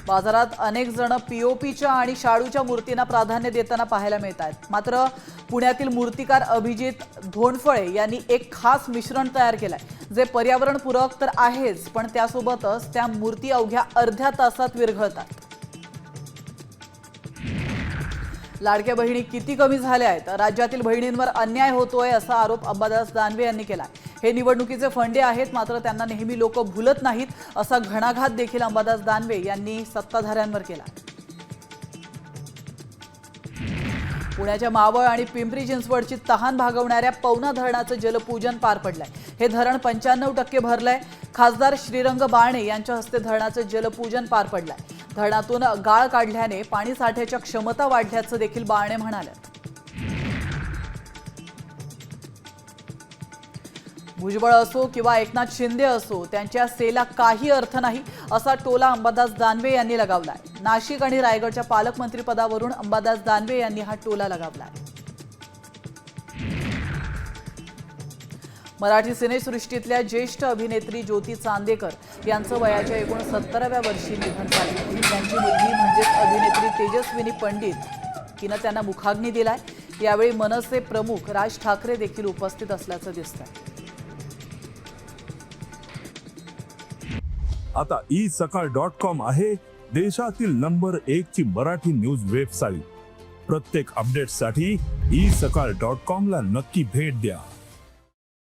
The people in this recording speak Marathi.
बाजारात अनेक जण पीओपीच्या आणि शाडूच्या मूर्तींना प्राधान्य देताना पाहायला मिळत आहेत। मात्र पुण्यातील मूर्तिकार अभिजित धोंडफळे यांनी एक खास मिश्रण तयार केलंय जे पर्यावरणपूरक तर आहेच, पण त्यासोबतच त्या मूर्ती अवघ्या अर्ध्या तासात विरघळतात। लाडक्या बहिणी किती कमी झाल्या आहेत, राज्यातील बहिणींवर अन्याय होतोय असा आरोप अंबादास दानवे यांनी केला। हे निवडणुकीचे फंडे आहेत, मात्र त्यांना नेहमी लोक भुलत नाहीत असा घणाघात देखील अंबादास दानवे यांनी सत्ताधाऱ्यांवर केला। पुण्याच्या मावळ आणि पिंपरी चिंचवडची तहान भागवणाऱ्या पवना धरणाचं जलपूजन पार पडलंय। हे धरण 95% भरलंय। खासदार श्रीरंग बारणे यांच्या हस्ते धरणाचं जलपूजन पार पडलंय। धरणातून गाळ काढल्याने पाणी साठ्याच्या क्षमता वाढल्याचं देखील बारणे म्हणाले। भुजबळ असो किंवा एकनाथ शिंदे असो, त्यांच्या सेला काही अर्थ नाही असा टोला अंबादास दानवे यांनी लगावलाय। नाशिक आणि रायगडच्या पालकमंत्री पदावरून अंबादास दानवे यांनी हा टोला लगावलाय। मराठी सिनेसृष्टीतल्या ज्येष्ठ अभिनेत्री ज्योती चांदेकर यांचं वयाच्या 69व्या वर्षी निधन झालं। त्यांची मुलगी म्हणजेच अभिनेत्री तेजस्विनी पंडित हिनं त्यांना मुखाग्नी दिलाय। यावेळी मनसे प्रमुख राज ठाकरे देखील उपस्थित असल्याचं दिसतंय। आता isakal.com आहे देशातील नंबर 1 ची मराठी न्यूज वेबसाईट। प्रत्येक अपडेटसाठी isakal.com ला नक्की भेट द्या।